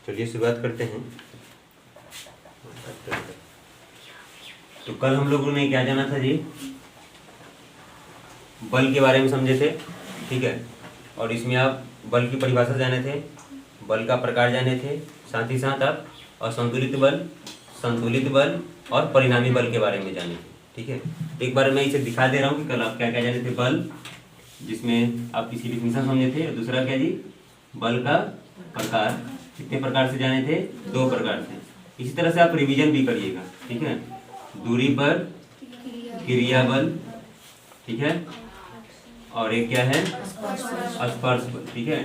चलिए शुरुआत करते हैं। तो कल हम लोगों ने क्या जाना था जी, बल के बारे में समझे थे, ठीक है। और इसमें आप बल की परिभाषा जाने थे, बल का प्रकार जाने थे, साथ ही साथ आप असंतुलित बल, संतुलित बल और परिणामी बल के बारे में जाने थे, ठीक है। एक बार मैं इसे दिखा दे रहा हूँ कि कल आप क्या क्या जाने थे। बल, जिसमें आप इसकी डिफिनेशन समझे थे, और दूसरा क्या जी, बल का प्रकार। कितने प्रकार से जाने थे? 2 प्रकार से। इसी तरह से आप रिवीजन भी करिएगा, ठीक है। दूरी पर क्रिया बल, ठीक है, और एक क्या है, स्पर्श बल, ठीक है।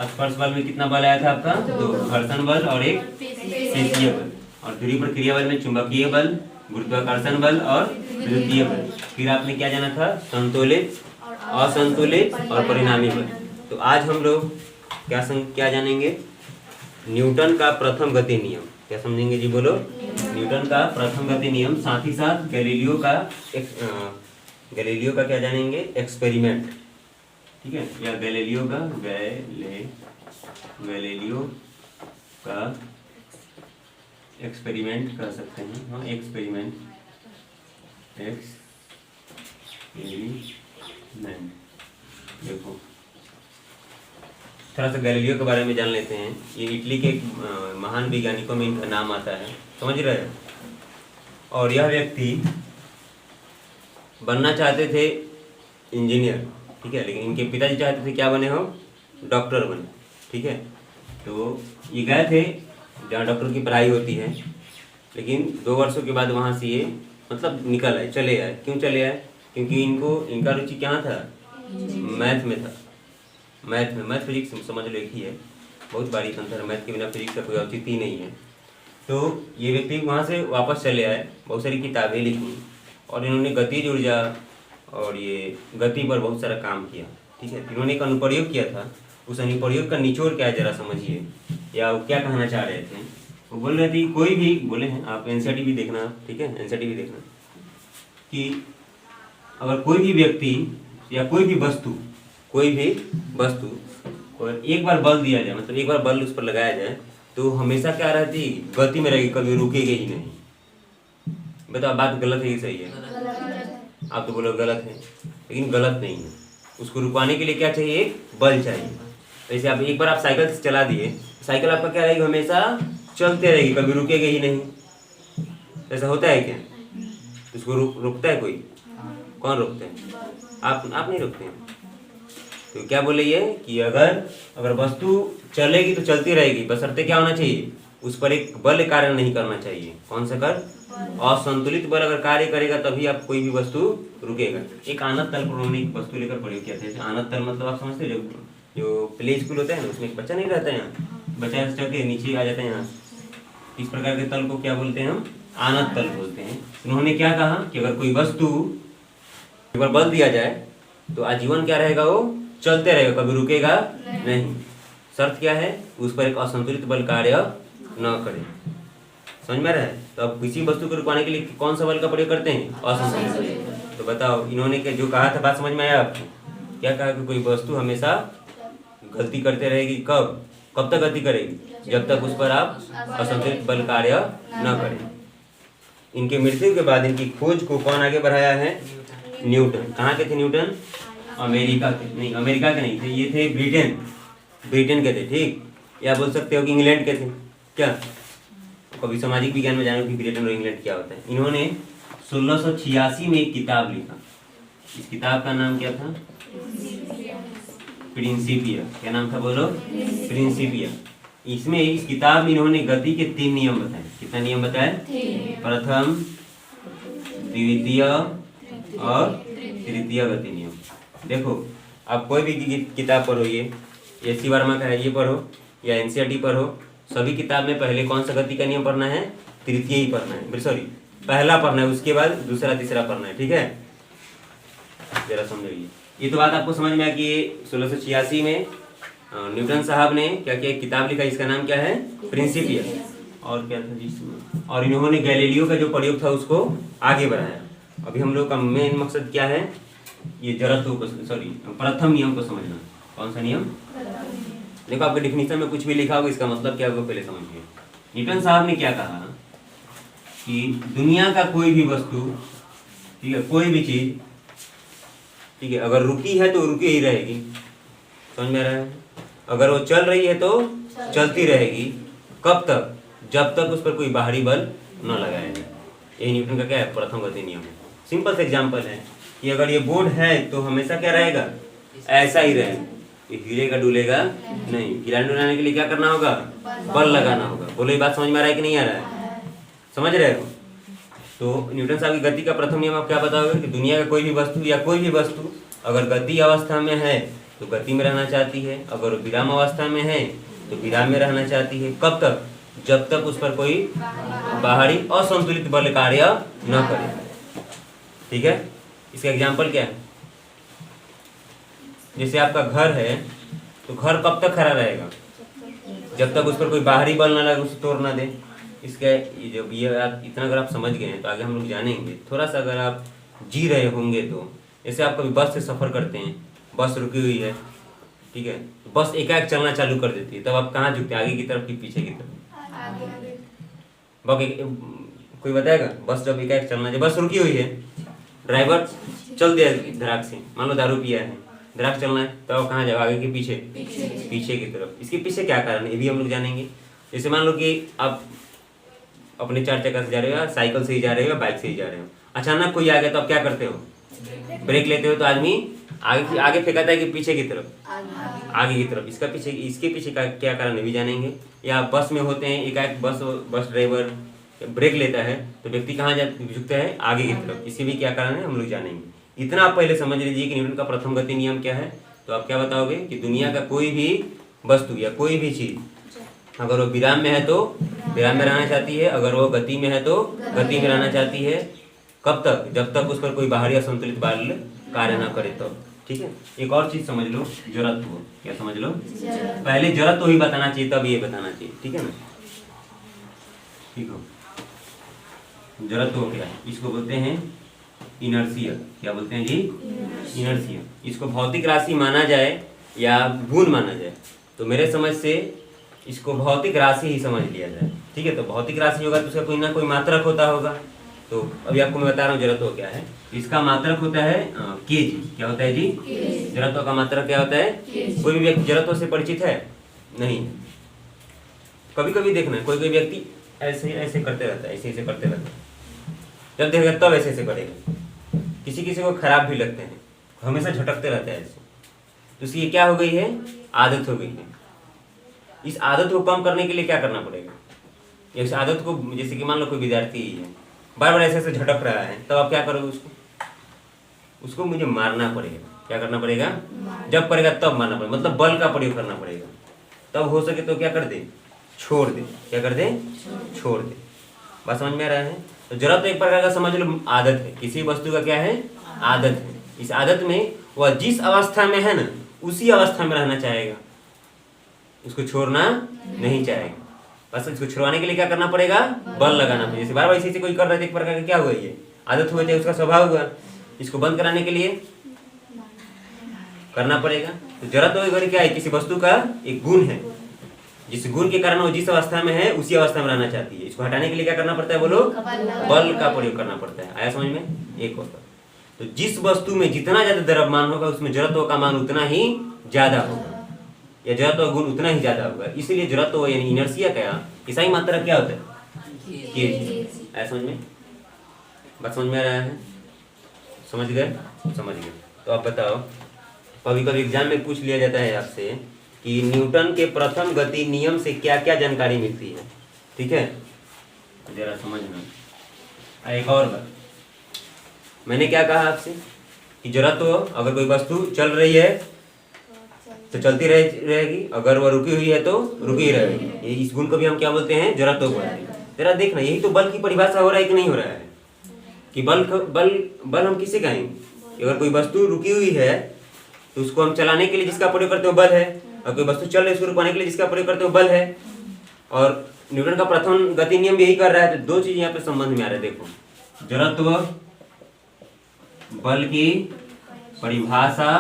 स्पर्श बल में कितना बल आया था आपका? 2, घर्षण बल और एक पेशीय बल। और दूरी पर क्रिया बल में चुंबकीय बल, गुरुत्वाकर्षण बल और विद्युतीय बल। फिर आपने क्या जाना था? संतुलित, असंतुलित और परिणामी बल। तो आज हम लोग क्या जानेंगे? न्यूटन का प्रथम गति नियम। क्या समझेंगे जी, बोलो? न्यूटन का प्रथम गति नियम, साथ ही साथ गैलीलियो का क्या जानेंगे? एक्सपेरिमेंट, ठीक है। या गैलीलियो का एक्सपेरिमेंट कह सकते हैं, हाँ, एक्सपेरिमेंट। देखो थोड़ा सा गैलीलियो के बारे में जान लेते हैं। ये इटली के महान वैज्ञानिकों में इनका नाम आता है, समझ रहे हैं। और यह व्यक्ति बनना चाहते थे इंजीनियर, ठीक है, लेकिन इनके पिताजी चाहते थे क्या बने हो? डॉक्टर बने, ठीक है। तो ये गए थे जहाँ डॉक्टर की पढ़ाई होती है, लेकिन 2 वर्षों के बाद वहाँ से ये मतलब निकल आए, चले आए। क्यों चले आए? क्योंकि इनका रुचि कहाँ था? मैथ में था। मैथ फिजिक्स समझ लो एक ही है, बहुत बारीक अंतर है। मैथ के बिना फिजिक्स का कोई औचित्य ही नहीं है। तो ये व्यक्ति वहाँ से वापस चले आए, बहुत सारी किताबें लिखी और इन्होंने गतिज ऊर्जा और ये गति पर बहुत सारा काम किया, ठीक है। इन्होंने एक अनुप्रयोग किया था, उस अनुप्रयोग का निचोड़ क्या है जरा समझिए, या वो क्या कहना चाह रहे थे। वो बोल रहे थे, कोई भी बोले हैं, आप एनसीईआरटी भी देखना, ठीक है, एनसीईआरटी भी देखना, कि अगर कोई भी व्यक्ति या कोई भी वस्तु और एक बार बल दिया जाए, मतलब एक बार बल उस पर लगाया जाए, तो हमेशा क्या रहती? गति में रहेगी, कभी रुकेगी ही नहीं। बताओ बात गलत है कि सही है? आप तो बोलो गलत है, लेकिन गलत नहीं है। उसको रुकवाने के लिए क्या चाहिए? एक बल चाहिए। जैसे आप एक बार आप साइकिल से चला दिए, साइकिल आपका क्या रहेगी? हमेशा चलते रहेगी, कभी रुकेगी ही नहीं। ऐसा होता है क्या? उसको रुकता है कोई? कौन रोकते हैं? आप नहीं रोकते हैं। तो क्या बोले ये कि अगर वस्तु चलेगी तो चलती रहेगी, बशर्ते क्या होना चाहिए? उस पर एक बल कार्य नहीं करना चाहिए। कौन सा कर? असंतुलित बल अगर कार्य करेगा तभी आप कोई भी वस्तु रुकेगा। एक आनत तल पर उन्होंने एक वस्तु लेकर प्रयोग किया था। आनत तल मतलब आप समझते हैं, जो प्ले स्कूल होता है ना, उसमें एक बच्चा नहीं रहता है, यहाँ बच्चा चढ़ के नीचे आ जाता है। यहाँ इस प्रकार के तल को क्या बोलते हैं? हम आनत तल बोलते हैं। उन्होंने क्या कहा कि अगर कोई वस्तु एक बार बल दिया जाए तो आजीवन क्या रहेगा? वो चलते रहेगा, कभी रुकेगा नहीं। शर्त क्या है? उस पर एक असंतुलित बल कार्य न करे। समझ में आ रहा है? तो अब किसी वस्तु को रुकवाने के लिए कौन सा बल का प्रयोग करते हैं? असंतुलित। तो बताओ इन्होंने जो कहा था, बात समझ में आया आपको? क्या कहा कि कोई वस्तु हमेशा गलती करते रहेगी। कब तक गलती करेगी? जब तक उस पर आप असंतुलित बल कार्य न करें। इनके मृत्यु के बाद इनकी खोज को कौन आगे बढ़ाया है? न्यूटन। कहाँ के थे न्यूटन? अमेरिका के नहीं, अमेरिका के नहीं थे, ये थे ब्रिटेन के थे, ठीक। या बोल सकते हो कि इंग्लैंड के थे। क्या कभी सामाजिक विज्ञान में जानो कि ब्रिटेन और इंग्लैंड क्या होता है। इन्होंने 1686 में एक किताब लिखा। इस किताब का नाम क्या था? प्रिंसिपिया। क्या नाम था? बोलो। प्रिंसिपिया। इसमें इस किताब में इन्होंने गति के 3 नियम बताए। कितना नियम बताए? प्रथम, द्वितीय और तृतीय गति नियम। देखो आप कोई भी किताब पढ़ो, ये एस.सी. वर्मा का है, ये पढ़ो, या एनसीईआरटी पढ़ो, सभी किताब में पहले कौन सा गति का नियम पढ़ना है? तृतीय ही पढ़ना है, सॉरी पहला पढ़ना है, उसके बाद दूसरा तीसरा पढ़ना है, ठीक है। जरा समझिए, ये तो बात आपको समझ में आ कि 1686 में न्यूटन साहब ने क्या किया? किताब लिखा, इसका नाम क्या है? प्रिंसिपिया। और क्या था जिसमें, और इन्होंने गैलीलियो का जो प्रयोग था उसको आगे बढ़ाया। अभी हम लोग का मेन मकसद क्या है? ये जड़त्व को, सॉरी प्रथम नियम को समझना। कौन सा नियम? देखो आपके डिफिनीशन में कुछ भी लिखा होगा, इसका मतलब क्या होगा पहले समझिए। न्यूटन साहब ने क्या कहा कि दुनिया का कोई भी वस्तु, ठीक है, कोई भी चीज, ठीक है, अगर रुकी है तो रुकी ही रहेगी, समझ में आ रहा है। अगर वो चल रही है तो चलती रहेगी। कब तक? जब तक उस पर कोई बाहरी बल न लगाया जाए। यही न्यूटन का क्या है, प्रथम गति नियम है। सिंपल सा एग्जांपल है कि अगर ये बोर्ड है तो हमेशा क्या रहेगा, ऐसा ही रहेगा, ये हिलेगा डुलेगा नहीं। हिलाने डुलाने के लिए क्या करना होगा, बल लगाना होगा। बोलो ये बात समझ में आ रहा है कि नहीं आ रहा है, समझ रहे हो। तो न्यूटन साहब की गति का प्रथम नियम आप क्या बताओगे कि दुनिया का कोई भी वस्तु या कोई भी वस्तु अगर गति अवस्था में है तो गति में रहना चाहती है, अगर विराम अवस्था में है तो विराम में रहना चाहती है। कब तक? जब तक उस पर कोई बाहरी असंतुलित बल कार्य न करे, ठीक है। इसका एग्जाम्पल क्या है, जैसे आपका घर है तो घर कब तक खड़ा रहेगा, जब तक उस पर कोई बाहरी बल ना लगे, उसे तोड़ ना दे। इसका जब ये आप इतना अगर आप समझ गए हैं तो आगे हम लोग जानेंगे। थोड़ा सा अगर आप जी रहे होंगे तो, जैसे आप कभी बस से सफ़र करते हैं, बस रुकी हुई है, ठीक है, तो बस एकाएक चलना चालू कर देती है, तब आप कहाँ झुकते हैं, आगे की तरफ कि पीछे की तरफ? बाकी कोई बताएगा? बस जब एकाएक चलना, जब बस रुकी हुई है, ड्राइवर चल दिया धड़ाक से, मान लो दारू पिया है, धड़ाक चलना है, तो आप कहाँ जाओ, आगे के पीछे? पीछे की तरफ। इसके पीछे क्या कारण है ये भी हम लोग जानेंगे। जैसे मान लो कि आप अपने 4 चक्का से जा रहे हो, या साइकिल से ही जा रहे हो, या बाइक से ही जा रहे हो, अचानक कोई आ गया तो आप क्या करते हो, ब्रेक लेते हो, तो आदमी आगे फेंकाता है कि पीछे की तरफ? आगे की तरफ। इसके पीछे का क्या कारण है भी जानेंगे। या बस में होते हैं, एकाएक बस ड्राइवर ब्रेक लेता है तो व्यक्ति कहाँ झुकता है, आगे की तरफ। इसके भी क्या कारण है हम लोग जानेंगे। इतना आप पहले समझ लीजिए कि न्यूटन का प्रथम गति नियम क्या है। तो आप क्या बताओगे कि दुनिया का कोई भी वस्तु या कोई भी चीज अगर वो विराम में है तो विराम में रहना चाहती है, अगर वो गति में है तो गति में रहना चाहती है। कब तक? जब तक उस पर कोई बाहरी असंतुलित बल कार्य ना करे तब, ठीक है। एक और चीज समझ लो, जड़त्व। क्या समझ लो? पहले जड़त्व ही बताना चाहिए, तब ये बताना चाहिए, ठीक है ना। ठीक हो, जड़त्व क्या है? इसको बोलते हैं इनर्शिया। क्या बोलते हैं जी? इनर्शिया। इसको भौतिक राशि माना जाए या गुण माना जाए, तो मेरे समझ से इसको भौतिक राशि ही समझ लिया जाए, ठीक है। तो भौतिक राशि होगा तो उसका कोई ना कोई मात्रक होता होगा। तो अभी आपको मैं बता रहा हूँ जड़त्व क्या है। इसका मात्रक होता है केजी। क्या होता है जी? जड़त्व का मात्रक क्या होता है? कोई भी व्यक्ति जड़त्व से परिचित है? नहीं। कभी कभी देखना, कोई कोई व्यक्ति ऐसे ऐसे करते रहता है, ऐसे ऐसे करते रहता है, जब देखेगा तब ऐसे ऐसे करेगा। किसी किसी को खराब भी लगते हैं, हमेशा झटकते रहते हैं ऐसे। तो इसकी क्या हो गई है? आदत हो गई है। इस आदत को कम करने के लिए क्या करना पड़ेगा? इस आदत को, जैसे कि मान लो कोई विद्यार्थी है, बार बार ऐसे ऐसे झटक रहा है, तब आप क्या करोगे? उसको मुझे मारना पड़ेगा। क्या करना पड़ेगा? जब करेगा तब मारना पड़ेगा, मतलब बल का प्रयोग करना पड़ेगा। तब हो सके तो क्या कर दे? छोड़ दे। क्या कर दे? छोड़ दे। बात समझ में आ रहा है? तो जरा तो एक प्रकार का समझ लो आदत है। किसी वस्तु का क्या है? आदत है। इस आदत में वह जिस अवस्था में है ना, उसी अवस्था में रहना चाहेगा, उसको छोड़ना नहीं चाहेगा। बस इसको छुड़वाने के लिए क्या करना पड़ेगा? बल लगाना पड़ेगा। जैसे बार बार ऐसे कोई कर रहा है, एक प्रकार का क्या हुआ, ये आदत हुआ है, उसका स्वभाव हुआ। इसको बंद कराने के लिए करना पड़ेगा। तो जरा तो क्या है? किसी वस्तु का एक गुण है, जिस गुण के कारण वो जिस अवस्था में है उसी अवस्था में रहना चाहती है। इसको हटाने के लिए क्या करना पड़ता है? बोलो, बल का प्रयोग करना पड़ता है। आया समझ में? एक होता। तो जिस वस्तु में जितना ज्यादा द्रव्यमान होगा उसमें जड़त्व का मान उतना ही ज्यादा होगा, या जड़त्व गुण उतना ही ज्यादा होगा। इसलिए जड़त्व यानी इनर्शिया का ईसाई मात्रा क्या होता है? केजी। आया समझ में? बात समझ में आ रहा है? समझ गए? समझ गए। तो आप बताओ, कभी कभी एग्जाम में पूछ लिया जाता है आपसे कि न्यूटन के प्रथम गति नियम से क्या क्या जानकारी मिलती है, ठीक है। जरा समझना। एक और बात, मैंने क्या कहा आपसे कि जड़त्व, अगर कोई वस्तु चल रही है तो चलती रहेगी, अगर वह रुकी हुई है तो रुकी रहेगी। इस गुण को भी हम क्या बोलते हैं? जड़त्व बोलते हैं। जरा देखना, यही तो बल की परिभाषा हो रहा है कि नहीं हो रहा है? कि बल हम किसे कहेंगे? अगर कोई वस्तु रुकी हुई है तो उसको हम चलाने के लिए जिसका प्रयोग करते हो बल है, और कोई वस्तु चल रही है उसको रुकवाने के लिए जिसका प्रयोग करते हो बल है। और न्यूटन का प्रथम गति नियम यही कर रहा है। तो दो चीज यहाँ पे संबंध में आ रहा है। देखो, जड़त्व, बल की परिभाषा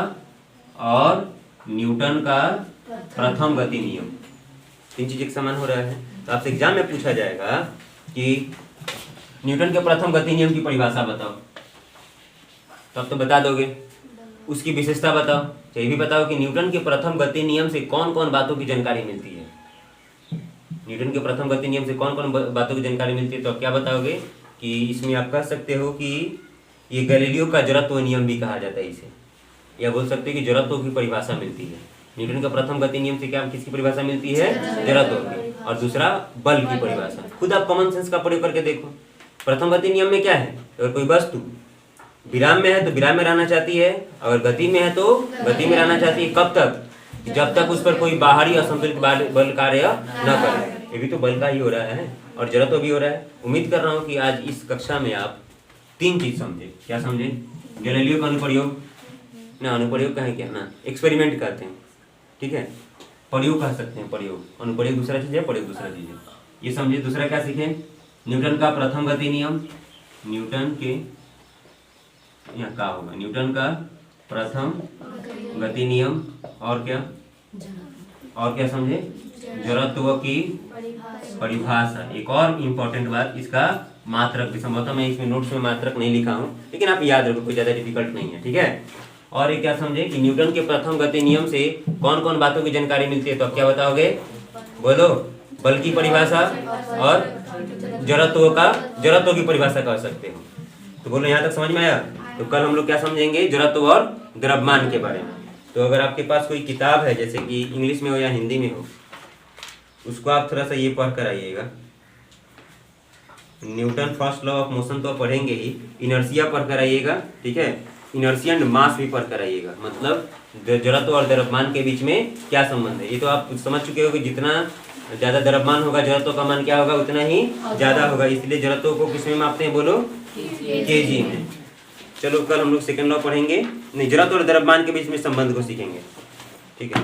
और न्यूटन का प्रथम गति नियम। तीन चीज एक समान हो रहा है। तो आपसे एग्जाम में पूछा जाएगा कि न्यूटन के प्रथम गति नियम की परिभाषा बताओ, तो आप तो बता दोगे। उसकी विशेषता बताओ, तो ये भी बताओ कि न्यूटन के प्रथम गति नियम से कौन कौन बातों की जानकारी मिलती है। न्यूटन के प्रथम गति नियम से कौन कौन बातों की जानकारी मिलती है, तो आप क्या बताओगे कि इसमें आप कह सकते हो कि ये गैलीलियो का जड़त्व नियम भी कहा जाता है इसे, या बोल सकते हो कि जड़त्व की परिभाषा मिलती है। न्यूटन का प्रथम गति नियम से क्या किसकी परिभाषा मिलती है, जड़त्व की, और दूसरा बल की परिभाषा। खुद आप कॉमन सेंस का प्रयोग करके देखो। प्रथम गति नियम में क्या है, अगर कोई वस्तु विराम में है तो विराम में रहना चाहती है, अगर गति में है तो गति में रहना चाहती है। कब तक, जब तक उस पर कोई बाहरी असंतुलित बल कार्य न करे। ये भी तो बल का ही हो रहा है और जड़त्व भी हो रहा है। उम्मीद कर रहा हूँ कि आज इस कक्षा में आप तीन चीज समझे। क्या समझे, गैलीलियो का अनुप्रयोग ना, अनुप्रयोग कहें क्या ना, एक्सपेरिमेंट कहते हैं, ठीक है, प्रयोग कह सकते हैं। प्रयोग, अनुप्रयोग दूसरा चीज है, प्रयोग दूसरा चीज है, ये समझे। दूसरा क्या सीखे, न्यूटन का प्रथम गति नियम, न्यूटन के यहाँ क्या होगा, न्यूटन का प्रथम गति नियम, और क्या समझे, जड़त्व की परिभाषा। एक और इम्पोर्टेंट बात, इसका मात्रक भी। संभवतः मैं इसमें नोट्स में मात्रक नहीं लिखा हूँ, लेकिन आप याद रखो, कोई ज्यादा डिफिकल्ट नहीं है, ठीक है। और ये क्या समझे कि न्यूटन के प्रथम गति नियम से कौन कौन बातों की जानकारी मिलती है, तो आप क्या बताओगे, बोलो। बल की परिभाषा और जड़त्व की परिभाषा कह सकते हो। तो बोलो, यहाँ तक समझ में आया। तो कल हम लोग क्या समझेंगे, जड़त्व और द्रव्यमान के बारे में। तो अगर आपके पास कोई किताब है, जैसे कि इंग्लिश में हो या हिंदी में हो, उसको आप थोड़ा सा ये पढ़ कर आइएगा। Newton first law of motion तो आप पढ़ेंगे ही, इनर्शिया पढ़ कर आइएगा, ठीक है। इनर्शिया एंड मास भी पढ़ कर आइएगा, मतलब जड़त्व और द्रव्यमान के बीच में क्या संबंध है। ये तो आप समझ चुके हो कि जितना ज्यादा द्रव्यमान होगा, जड़त्व का मान क्या होगा, उतना ही ज्यादा होगा। इसलिए जड़त्व को किस में मापते हैं, बोलो, केजी में। चलो कल हम लोग सेकंड लॉ पढ़ेंगे, नहीं, जड़त्व और द्रव्यमान के बीच में संबंध को सीखेंगे, ठीक है।